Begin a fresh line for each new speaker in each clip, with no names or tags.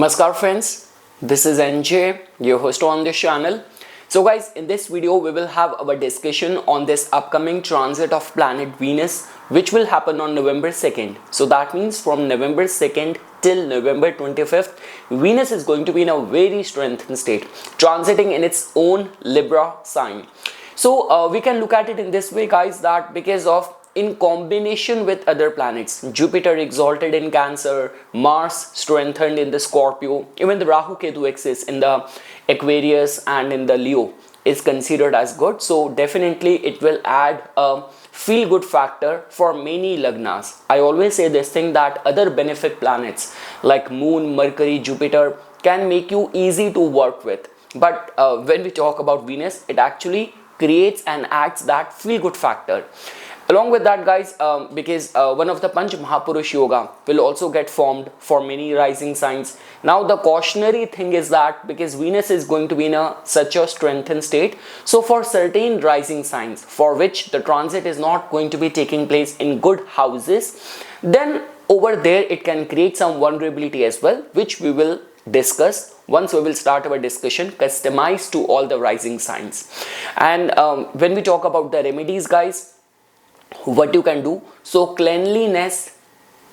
Namaskar friends, this is NJ, your host on this channel. So guys, in this video we will have our discussion on this upcoming transit of planet Venus, which will happen on November 2nd. So that means from November 2nd till November 25th, Venus is going to be in a very strengthened state, transiting in its own Libra sign. So we can look at it in this way guys, that because of in combination with other planets, Jupiter exalted in Cancer, Mars strengthened in the Scorpio, even the Rahu Ketu axis in the Aquarius and in the Leo is considered as good. So definitely it will add a feel good factor for many lagnas. I always say this thing, that other benefic planets like Moon, Mercury, Jupiter can make you easy to work with, but when we talk about Venus, it actually creates and adds that feel good factor. Along with that guys, because one of the Panch Mahapurush Yoga will also get formed for many rising signs. Now the cautionary thing is that because Venus is going to be in such a strengthened state, so for certain rising signs for which the transit is not going to be taking place in good houses, then over there it can create some vulnerability as well, which we will discuss once we will start our discussion customized to all the rising signs. And when we talk about the remedies guys, what you can do, so cleanliness,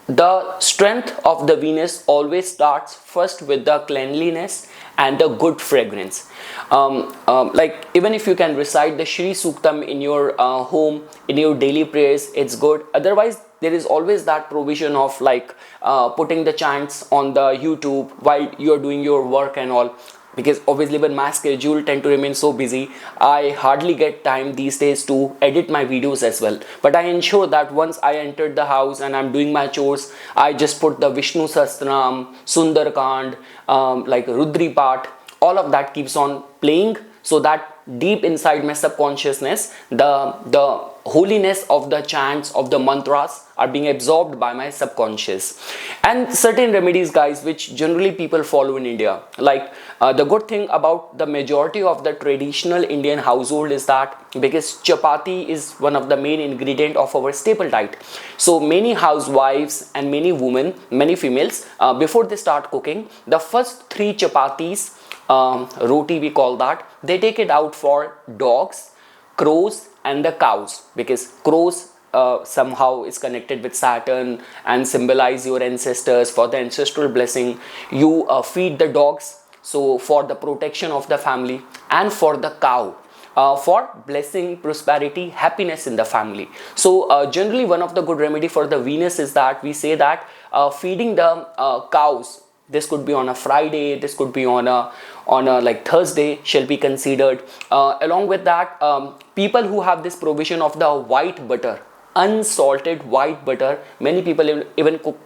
the strength of the Venus always starts first with the cleanliness and the good fragrance. Like even if you can recite the Shri Suktam in your home, in your daily prayers, it's good. Otherwise there is always that provision of like putting the chants on the YouTube while you're doing your work and all, because obviously when my schedule tend to remain so busy, I hardly get time these days to edit my videos as well. But I ensure that once I entered the house and I'm doing my chores, I just put the Vishnu Sahasranam, Sundarkand, like Rudri Path, all of that keeps on playing, so that deep inside my subconsciousness, the holiness of the chants of the mantras are being absorbed by my subconscious. And certain remedies guys which generally people follow in India, like the good thing about the majority of the traditional Indian household is that because chapati is one of the main ingredient of our staple diet, so many housewives and many women, many females, before they start cooking, the first 3 chapatis, roti we call that, they take it out for dogs, crows and the cows, because crows somehow is connected with Saturn and symbolize your ancestors. For the ancestral blessing, you feed the dogs, so for the protection of the family, and for the cow, for blessing, prosperity, happiness in the family. So generally one of the good remedy for the Venus is that we say that feeding the cows, this could be on a Friday, this could be on a like Thursday, shall be considered. Along with that, people who have this provision of the white butter, unsalted white butter, many people even cook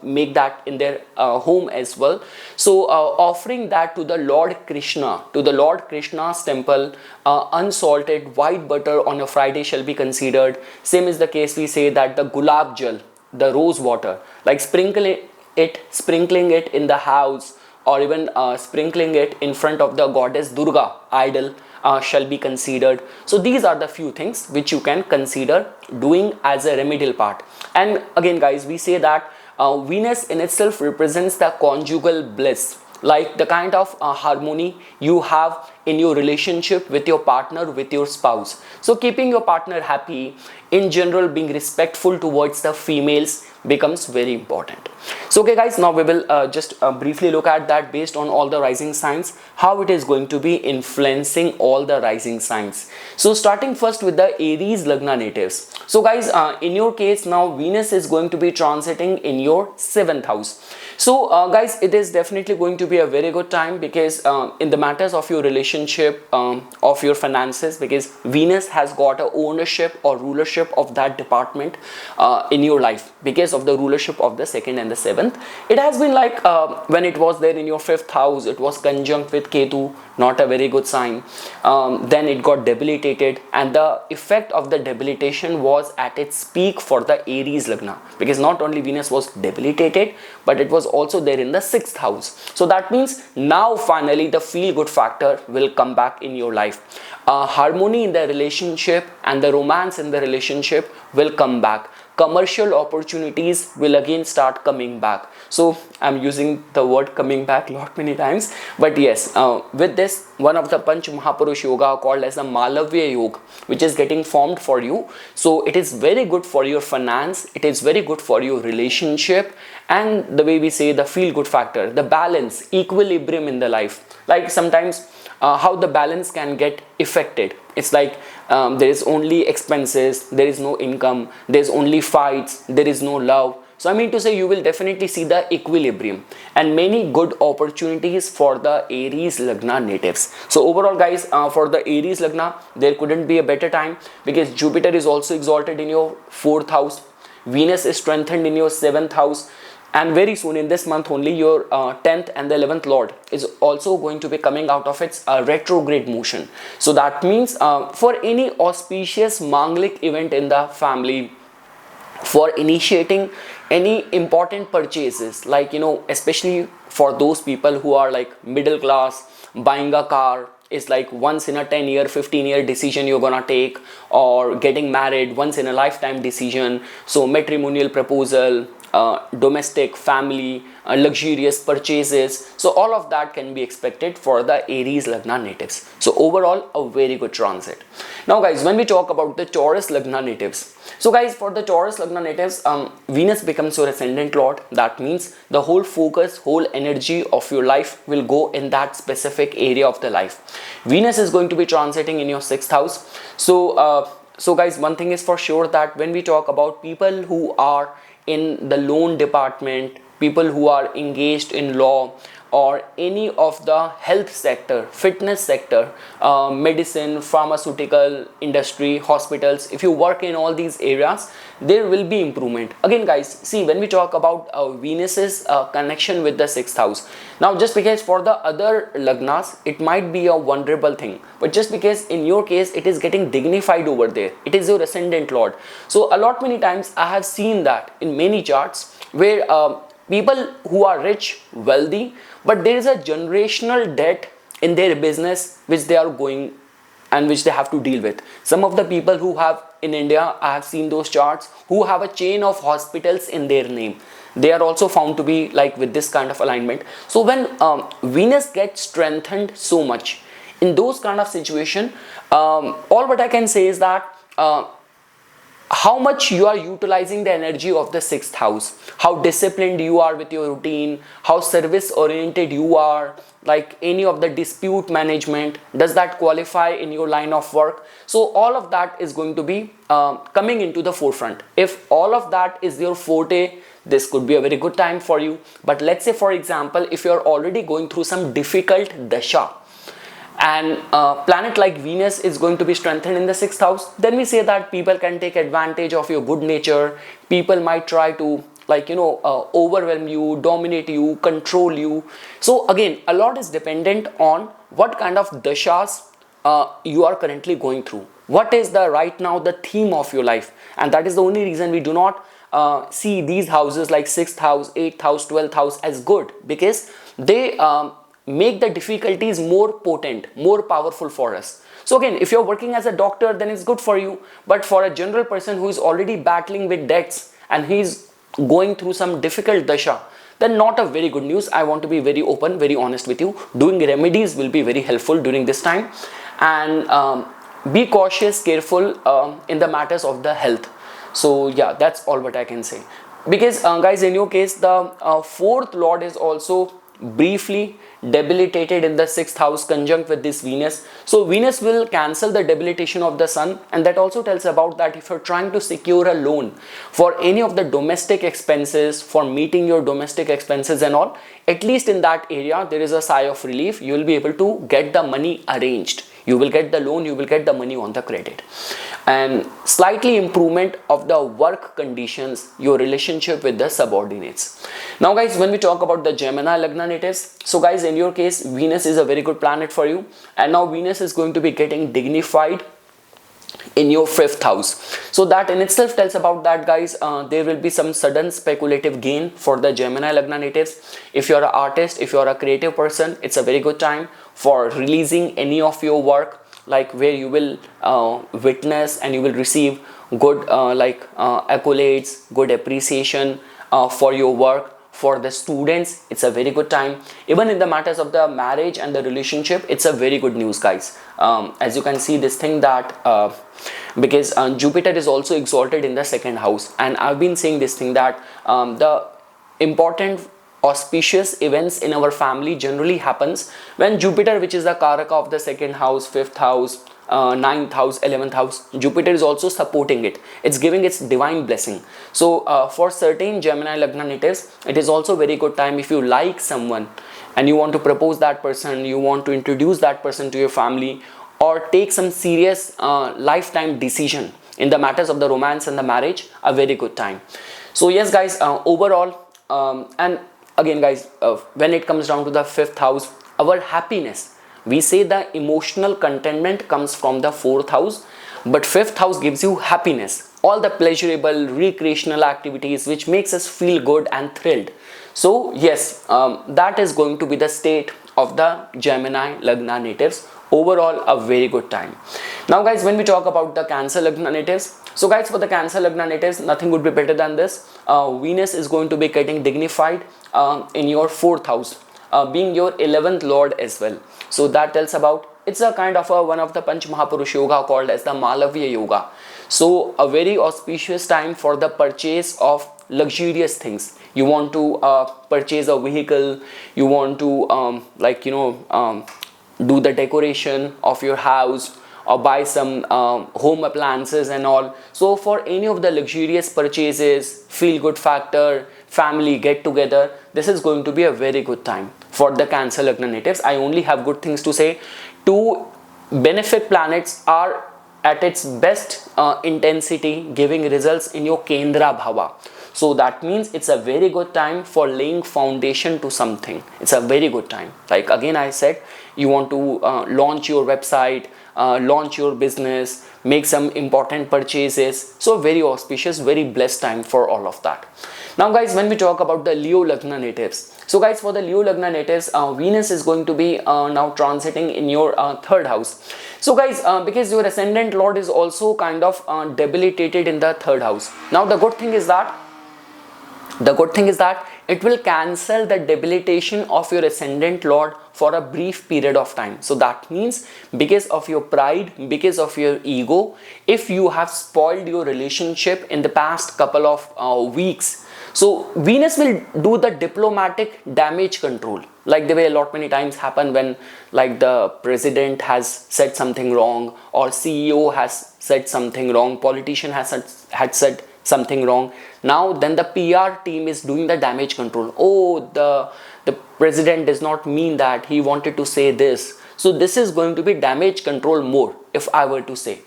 make that in their home as well. So offering that to the Lord Krishna, to the Lord Krishna's temple, unsalted white butter on a Friday shall be considered. Same is the case, we say that the gulab jal, the rose water, like sprinkling it in the house, or even sprinkling it in front of the goddess Durga idol shall be considered. So these are the few things which you can consider doing as a remedial part. And again guys, we say that Venus in itself represents the conjugal bliss, like the kind of harmony you have in your relationship with your partner, with your spouse. So keeping your partner happy, in general being respectful towards the females becomes very important. So okay guys, now we will just briefly look at that based on all the rising signs, how it is going to be influencing all the rising signs. So starting first with the Aries Lagna natives. So guys, in your case now Venus is going to be transiting in your 7th house. So guys, it is definitely going to be a very good time, because in the matters of your relationship, of your finances, because Venus has got a ownership or rulership of that department in your life, because of the rulership of the 2nd and the 7th. It has been like when it was there in your 5th house, it was conjunct with Ketu, not a very good sign. Then it got debilitated, and the effect of the debilitation was at its peak for the Aries Lagna, because not only Venus was debilitated, but it was also there in the 6th house. So that means now finally the feel good factor will come back in your life. Harmony in the relationship and the romance in the relationship will come back. commercial opportunities will again start coming back. So I'm using the word coming back lot many times, but yes, with this, one of the Panch Mahapurush Yoga called as the Malavya Yoga, which is getting formed for you. So it is very good for your finance, it is very good for your relationship, and the way we say the feel good factor, the balance, equilibrium in the life. Like sometimes how the balance can get affected. It's like there is only expenses, there is no income, there's only fights, there is no love. So I mean to say, you will definitely see the equilibrium and many good opportunities for the Aries Lagna natives. So overall guys, for the Aries Lagna, there couldn't be a better time, because Jupiter is also exalted in your 4th house, Venus is strengthened in your 7th house, and very soon in this month only your 10th and the 11th lord is also going to be coming out of its retrograde motion. So that means for any auspicious Manglik event in the family, for initiating any important purchases, like especially for those people who are like middle class, buying a car is like once in a 10-year 15-year decision you're gonna take, or getting married, once in a lifetime decision. So matrimonial proposal, domestic, family, luxurious purchases, so all of that can be expected for the Aries Lagna natives. So overall, a very good transit. Now guys, when we talk about the Taurus Lagna natives, so guys, for the Taurus Lagna natives, Venus becomes your ascendant lord. That means the whole focus, whole energy of your life will go in that specific area of the life. Venus is going to be transiting in your 6th house. So guys, one thing is for sure, that when we talk about people who are in the loan department, people who are engaged in law, or any of the health sector, fitness sector, medicine, pharmaceutical industry, hospitals, if you work in all these areas, there will be improvement. Again guys, see, when we talk about Venus's connection with the 6th house, now just because for the other Lagnas it might be a vulnerable thing, but just because in your case it is getting dignified over there, it is your ascendant lord. So a lot many times I have seen that in many charts where people who are rich, wealthy, but there is a generational debt in their business which they are going and which they have to deal with. Some of the people who have in India, I have seen those charts, who have a chain of hospitals in their name, they are also found to be like with this kind of alignment. So when Venus gets strengthened so much in those kind of situation, all what I can say is that how much you are utilizing the energy of the 6th house, how disciplined you are with your routine, how service oriented you are, like any of the dispute management, does that qualify in your line of work? So all of that is going to be coming into the forefront. If all of that is your forte, this could be a very good time for you. But let's say for example, if you're already going through some difficult dasha, and planet like Venus is going to be strengthened in the 6th house, then we say that people can take advantage of your good nature. People might try to overwhelm you, dominate you, control you. So again, a lot is dependent on what kind of dashas you are currently going through. What is the right now the theme of your life? And that is the only reason we do not see these houses like 6th house, 8th house, 12th house as good, because they make the difficulties more potent, more powerful for us. So again, if you're working as a doctor, then it's good for you. But for a general person who is already battling with debts and he's going through some difficult dasha, then not a very good news. I want to be very open, very honest with you. Doing remedies will be very helpful during this time. And be cautious, careful in the matters of the health. So yeah, that's all what I can say. Because guys, in your case, the 4th lord is also briefly debilitated in the 6th house conjunct with this Venus. So Venus will cancel the debilitation of the sun, and that also tells about that if you're trying to secure a loan for any of the domestic expenses, for meeting your domestic expenses and all, at least in that area there is a sigh of relief. You will be able to get the money arranged, you will get the loan, you will get the money on the credit, and slightly improvement of the work conditions, your relationship with the subordinates. Now guys, when we talk about the Gemini Lagna natives, so guys, in your case Venus is a very good planet for you, and now Venus is going to be getting dignified in your 5th house. So that in itself tells about that guys, there will be some sudden speculative gain for the Gemini Lagna natives. If you're an artist, if you're a creative person, it's a very good time for releasing any of your work, like where you will witness and you will receive good accolades, good appreciation for your work. For the students, it's a very good time. Even in the matters of the marriage and the relationship, it's a very good news, guys. As you can see this thing that because Jupiter is also exalted in the second house, and I've been saying this thing that the important auspicious events in our family generally happens when Jupiter, which is the karaka of the second house, fifth house, ninth house, 11th house, Jupiter is also supporting it. It's giving its divine blessing. So for certain Gemini Lagna natives, it is also very good time if you like someone and you want to propose that person, you want to introduce that person to your family, or take some serious lifetime decision in the matters of the romance and the marriage, a very good time. So yes guys, overall, and again guys, when it comes down to the fifth house, our happiness, we say the emotional contentment comes from the fourth house, but fifth house gives you happiness, all the pleasurable recreational activities which makes us feel good and thrilled. So yes, that is going to be the state of the Gemini Lagna natives. Overall, a very good time. Now guys, when we talk about the Cancer Lagna natives, so guys, for the Cancer Lagna natives, nothing would be better than this. Venus is going to be getting dignified in your fourth house, being your 11th lord as well. So that tells about, it's a kind of one of the Panch Mahapurush yoga called as the Malavya yoga. So a very auspicious time for the purchase of luxurious things. You want to purchase a vehicle, you want to do the decoration of your house, or buy some home appliances and all. So for any of the luxurious purchases, feel good factor, family get together, this is going to be a very good time for the Cancer Lagna natives. I only have good things to say. Two benefic planets are at its best intensity, giving results in your Kendra Bhava. So that means it's a very good time for laying foundation to something. It's a very good time. Like again I said, you want to launch your website, launch your business, make some important purchases. So very auspicious, very blessed time for all of that. Now guys, when we talk about the Leo Lagna natives, so guys, for the Leo Lagna natives, Venus is going to be now transiting in your third house. So guys, because your ascendant lord is also kind of debilitated in the third house. Now the good thing is that it will cancel the debilitation of your ascendant lord for a brief period of time. So that means because of your pride, because of your ego, if you have spoiled your relationship in the past couple of weeks, so Venus will do the diplomatic damage control, like the way a lot many times happen when like the president has said something wrong, or CEO has said something wrong, politician had said something wrong. Now then the PR team is doing the damage control. Oh, the president does not mean that, he wanted to say this. So this is going to be damage control more, if I were to say.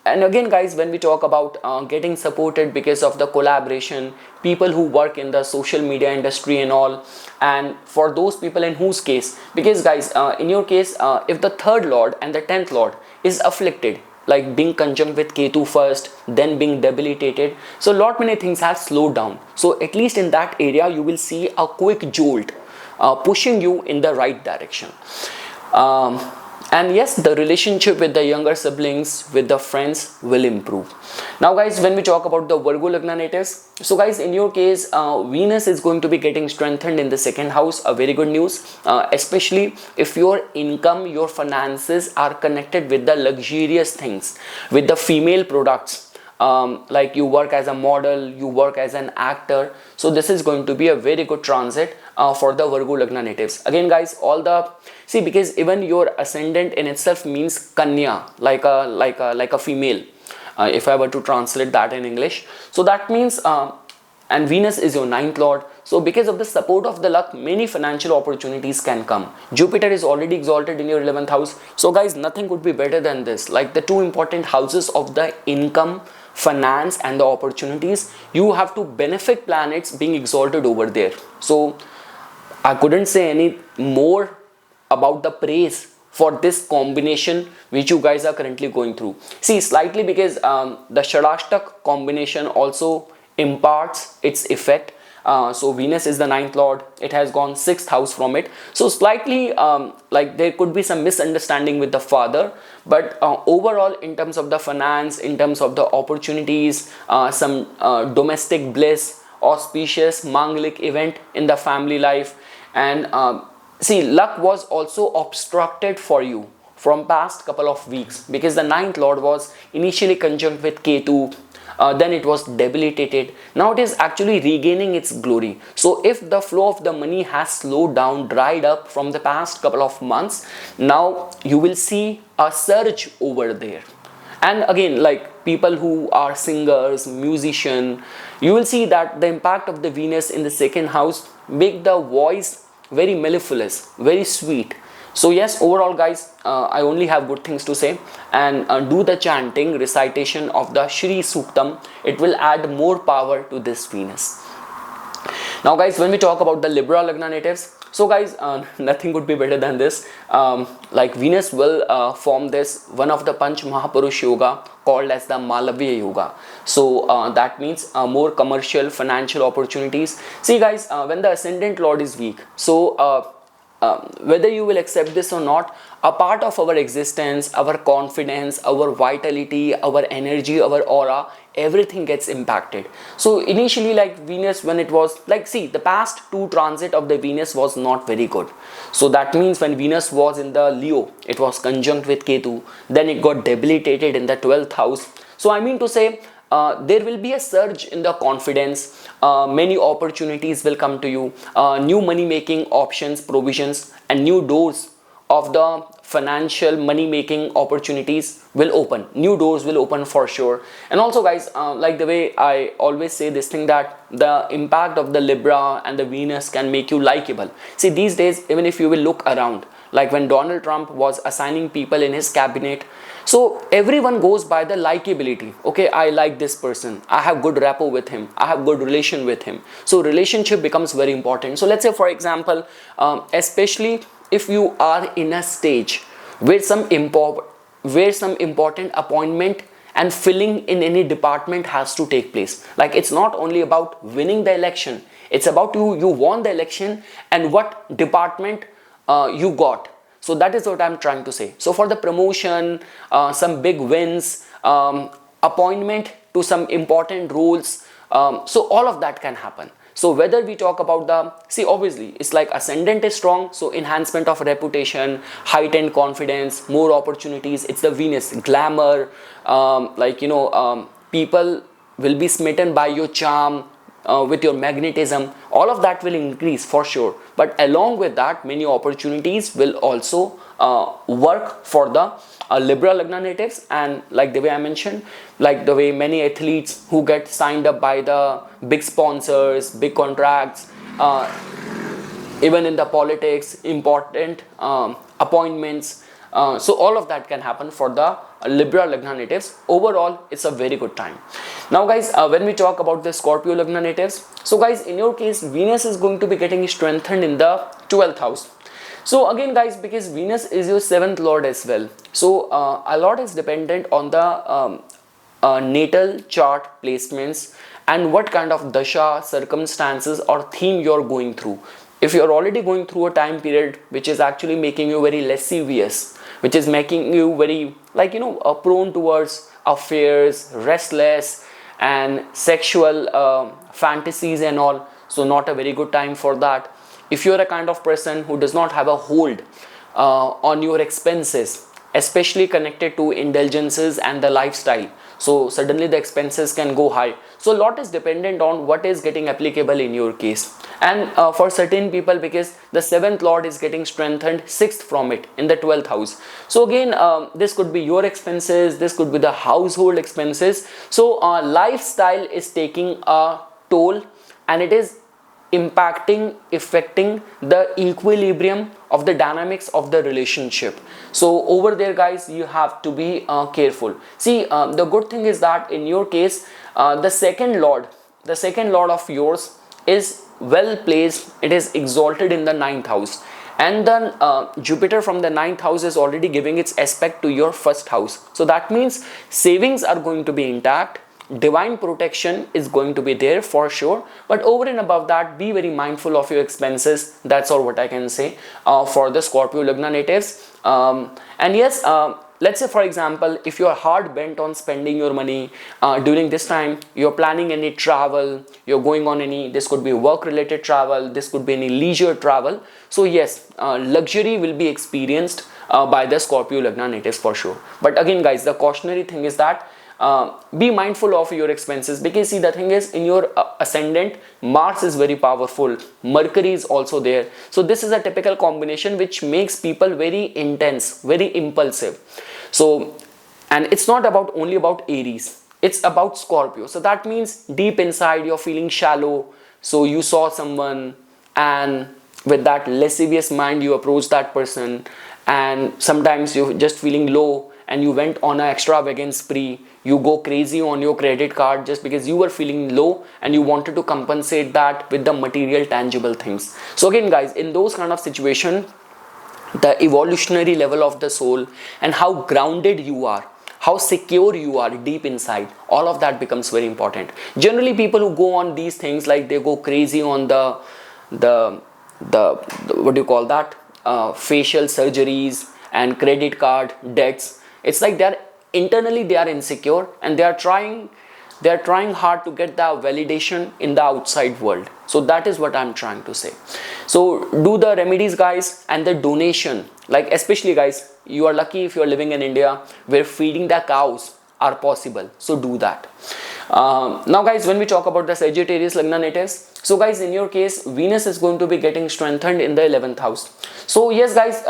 And again guys, when we talk about getting supported because of the collaboration, people who work in the social media industry and all, and for those people in whose case, because guys, in your case, if the third lord and the 10th lord is afflicted, like being conjunct with Ketu first, then being debilitated, so lot many things have slowed down. So at least in that area you will see a quick jolt pushing you in the right direction. And yes, the relationship with the younger siblings, with the friends will improve. Now guys, when we talk about the Virgo Lagna natives, so guys, in your case, Venus is going to be getting strengthened in the second house, a very good news, especially if your income, your finances are connected with the luxurious things, with the female products. Like you work as a model, you work as an actor, so this is going to be a very good transit for the Virgo Lagna natives. Again guys, all the, see, because even your ascendant in itself means Kanya, like a female, if I were to translate that in English. So that means and Venus is your 9th lord, so because of the support of the luck, many financial opportunities can come. Jupiter is already exalted in your 11th house, so guys, nothing could be better than this. Like the two important houses of the income, finance and the opportunities, you have two benefic planets being exalted over there. So I couldn't say any more about the praise for this combination which you guys are currently going through. See, slightly because the Shadashtak combination also imparts its effect. So Venus is the ninth lord, it has gone sixth house from it. So slightly like there could be some misunderstanding with the father, but overall in terms of the finance, in terms of the opportunities, some domestic bliss, auspicious manglik event in the family life. And see, luck was also obstructed for you from past couple of weeks, because the ninth lord was initially conjunct with Ketu, then it was debilitated, now it is actually regaining its glory. So if the flow of the money has slowed down, dried up from the past couple of months, now you will see a surge over there. And again, like people who are singers, musician, you will see that the impact of the Venus in the second house make the voice very mellifluous, very sweet. So yes, overall guys, I only have good things to say. And do the chanting, recitation of the Shri Suktam, it will add more power to this Venus. Now guys, when we talk about the Libra Lagna natives, so guys, nothing could be better than this. Like Venus will form this one of the Panch Mahapurush Yoga called as the Malavya Yoga. So that means more commercial, financial opportunities. See guys, when the Ascendant Lord is weak, so whether you will accept this or not, a part of our existence, our confidence, our vitality, our energy, our aura, everything gets impacted. So initially, like Venus, when it was like, see, the past two transit of the Venus was not very good. So that means when Venus was in the Leo, it was conjunct with Ketu, then it got debilitated in the 12th house. So I mean to say, there will be a surge in the confidence, many opportunities will come to you, new money making options, provisions, and new doors of the financial money making opportunities will open. New doors will open for sure. And also guys, like the way I always say this thing, that the impact of the Libra and the Venus can make you likable. See, these days, even if you will look around, like when Donald Trump was assigning people in his cabinet, so everyone goes by the likability. Okay, I like this person, I have good rapport with him, I have good relation with him. So relationship becomes very important. So let's say for example, especially if you are in a stage where some important appointment and filling in any department has to take place. Like it's not only about winning the election, it's about you won the election and what department you got. So that is what I'm trying to say. So for the promotion, some big wins, appointment to some important roles, so all of that can happen. So whether we talk about the, see obviously it's like ascendant is strong, so enhancement of reputation, heightened confidence, more opportunities. It's the Venus, glamour, like people will be smitten by your charm, with your magnetism. All of that will increase for sure, but along with that many opportunities will also work for the Libra Lagna natives. And like the way I mentioned, like the way many athletes who get signed up by the big sponsors, big contracts, even in the politics, important appointments, so all of that can happen for the Libra Lagna natives. Overall, it's a very good time. Now guys, when we talk about the Scorpio Lagna natives, so guys, in your case, Venus is going to be getting strengthened in the 12th house. So again guys, because Venus is your 7th lord as well, so a lot is dependent on the natal chart placements and what kind of dasha, circumstances or theme you're going through. If you're already going through a time period which is actually making you very lascivious, which is making you very prone towards affairs, restless and sexual fantasies and all, so not a very good time for that. If you're a kind of person who does not have a hold on your expenses, especially connected to indulgences and the lifestyle, so suddenly the expenses can go high. So a lot is dependent on what is getting applicable in your case. And for certain people, because the 7th lord is getting strengthened 6th from it in the 12th house, so again this could be your expenses, this could be the household expenses. So lifestyle is taking a toll and it is affecting the equilibrium of the dynamics of the relationship. So over there guys, you have to be careful. See, the good thing is that in your case, the second lord of yours is well placed, it is exalted in the 9th house, and then Jupiter from the 9th house is already giving its aspect to your 1st house. So that means savings are going to be intact, divine protection is going to be there for sure, but over and above that, be very mindful of your expenses. That's all what I can say for the Scorpio Lagna natives. And yes, let's say for example, if you're hard bent on spending your money during this time, you're planning any travel, you're going on any, this could be work related travel, this could be any leisure travel, so yes, luxury will be experienced by the Scorpio Lagna natives for sure. But again guys, the cautionary thing is that be mindful of your expenses, because see, the thing is, in your ascendant, Mars is very powerful, Mercury is also there, so this is a typical combination which makes people very intense, very impulsive. So, and it's not about only about Aries, it's about Scorpio. So that means deep inside you're feeling shallow, so you saw someone and with that lascivious mind you approach that person, and sometimes you're just feeling low and you went on an extravagant spree, you go crazy on your credit card just because you were feeling low and you wanted to compensate that with the material tangible things. So again guys, in those kind of situation, the evolutionary level of the soul and how grounded you are, how secure you are deep inside, all of that becomes very important. Generally people who go on these things, like they go crazy on the what do you call that, facial surgeries and credit card debts, it's like they're internally they are insecure and they are trying hard to get the validation in the outside world. So that is what I'm trying to say. So do the remedies guys, and the donation, like especially guys, you are lucky if you are living in India where feeding the cows are possible, so do that. Now guys, when we talk about the Sagittarius Lagna natives, so guys, in your case, Venus is going to be getting strengthened in the 11th house. So yes guys,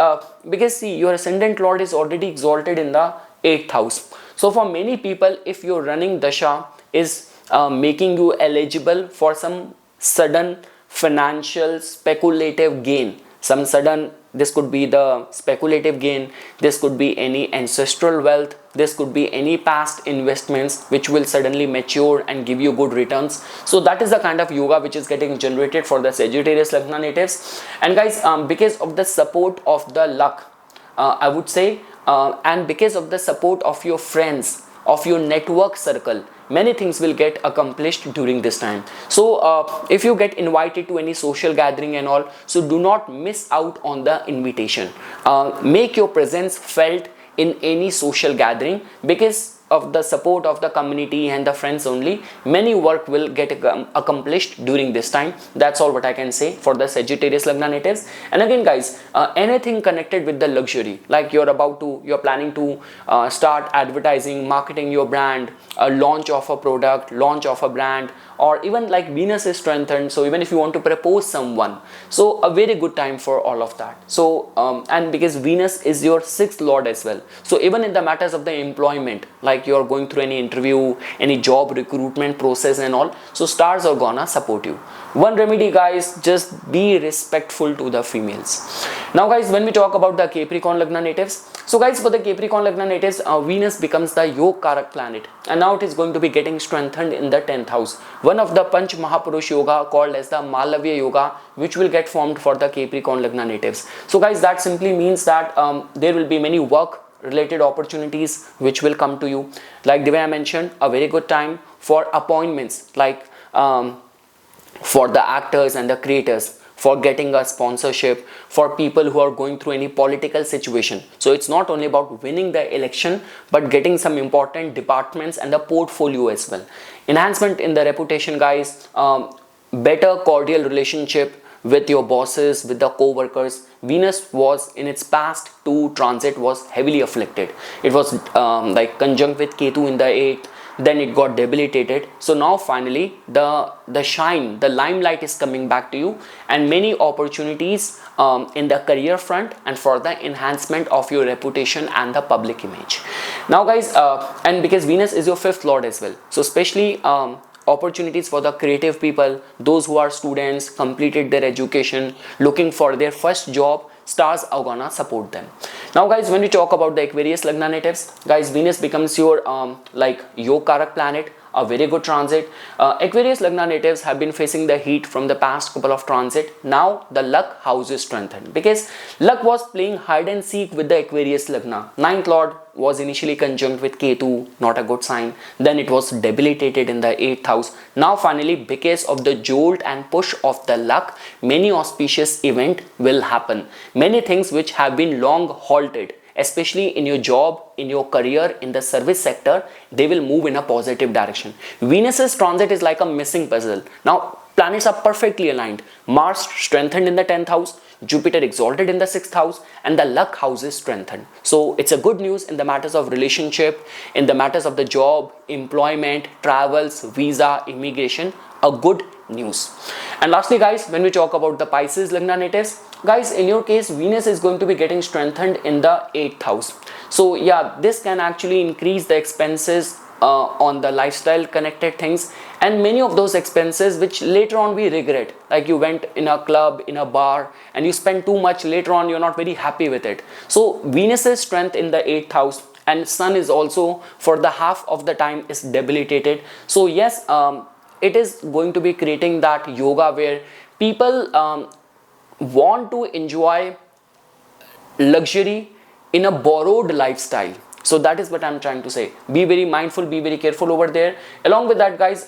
because see, your ascendant lord is already exalted in the 8th house. So for many people, if your running dasha is making you eligible for some sudden financial speculative gain, some sudden, this could be the speculative gain, this could be any ancestral wealth, this could be any past investments which will suddenly mature and give you good returns. So that is the kind of yoga which is getting generated for the Sagittarius Lagna natives. And guys, because of the support of the luck, I would say, and because of the support of your friends, of your network circle, many things will get accomplished during this time. So if you get invited to any social gathering and all, so do not miss out on the invitation. Make your presence felt in any social gathering, because of the support of the community and the friends only, many work will get accomplished during this time. That's all what I can say for the Sagittarius Lagna natives. And again guys, anything connected with the luxury, like you're planning to start advertising, marketing your brand, a launch of a product, launch of a brand, or even like Venus is strengthened, so even if you want to propose someone, so a very good time for all of that. So and because Venus is your 6th lord as well, so even in the matters of the employment, like you're going through any interview, any job recruitment process and all, so stars are gonna support you. One remedy guys, just be respectful to the females. Now guys, when we talk about the Capricorn Lagna natives, so guys, for the Capricorn Lagna natives, Venus becomes the Yog Karak planet, and now it is going to be getting strengthened in the 10th house. One of the Panch Mahapurush Yoga called as the Malavya Yoga, which will get formed for the Capricorn Lagna natives. So guys, that simply means that there will be many work related opportunities which will come to you. Like the way I mentioned, a very good time for appointments, like for the actors and the creators, for getting a sponsorship, for people who are going through any political situation. So it's not only about winning the election, but getting some important departments and the portfolio as well. Enhancement in the reputation guys, better cordial relationship with your bosses, with the co-workers. Venus was in its past 2 transit was heavily afflicted. It was like conjunct with Ketu in the 8th, then it got debilitated. So now finally the shine, the limelight is coming back to you, and many opportunities in the career front and for the enhancement of your reputation and the public image. Now guys, and because Venus is your 5th lord as well, so especially opportunities for the creative people, those who are students, completed their education, looking for their first job, stars are gonna support them. Now guys, when we talk about the Aquarius Lagna natives, guys, Venus becomes your like Yog Karak planet. a very good transit. Aquarius Lagna natives have been facing the heat from the past couple of transit. Now the luck house is strengthened because luck was playing hide and seek with the Aquarius Lagna. Ninth lord was initially conjunct with Ketu, not a good sign. Then it was debilitated in the 8th house. Now finally, because of the jolt and push of the luck, many auspicious event will happen. Many things which have been long halted, especially in your job, in your career, in the service sector, they will move in a positive direction. Venus's transit is like a missing puzzle. Now planets are perfectly aligned. Mars strengthened in the 10th house, Jupiter exalted in the 6th house, and the luck house is strengthened. So it's a good news in the matters of relationship, in the matters of the job, employment, travels, visa, immigration, a good news. And lastly guys, when we talk about the Pisces Lagna natives, guys, in your case Venus is going to be getting strengthened in the 8th house. So yeah, this can actually increase the expenses on the lifestyle connected things, and many of those expenses which later on we regret, like you went in a club, in a bar, and you spent too much, later on you're not very happy with it. So Venus's strength in the 8th house, and Sun is also for the half of the time is debilitated. So yes, it is going to be creating that yoga where people want to enjoy luxury in a borrowed lifestyle. So that is what I'm trying to say. Be very mindful, be very careful over there. Along with that guys,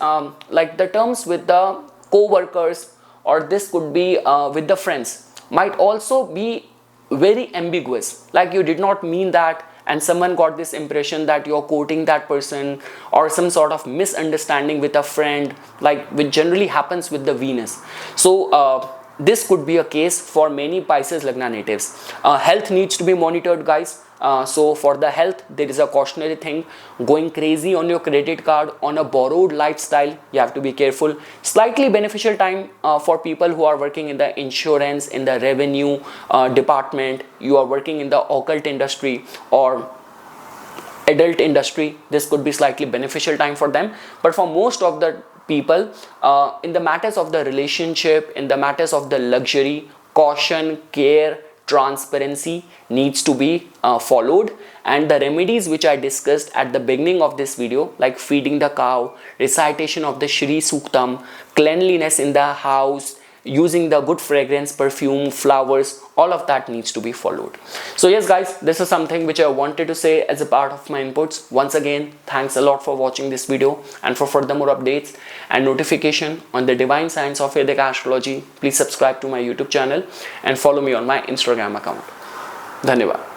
like the terms with the co-workers, or this could be with the friends, might also be very ambiguous. Like you did not mean that, and someone got this impression that you're quoting that person, or some sort of misunderstanding with a friend, like which generally happens with the Venus. So this could be a case for many Pisces Lagna natives. Health needs to be monitored guys. So for the health, there is a cautionary thing. Going crazy on your credit card, on a borrowed lifestyle, you have to be careful. Slightly beneficial time for people who are working in the insurance, in the revenue department, you are working in the occult industry or adult industry. This could be slightly beneficial time for them. But for most of the people, in the matters of the relationship, in the matters of the luxury, caution, care, transparency needs to be followed, and the remedies which I discussed at the beginning of this video, like feeding the cow, recitation of the Shri Suktam, cleanliness in the house, using the good fragrance, perfume, flowers, all of that needs to be followed. So yes guys, this is something which I wanted to say as a part of my inputs. Once again, thanks a lot for watching this video, and for further more updates and notification on the divine science of Vedic astrology, please subscribe to my YouTube channel and follow me on my Instagram account. Dhanyavad.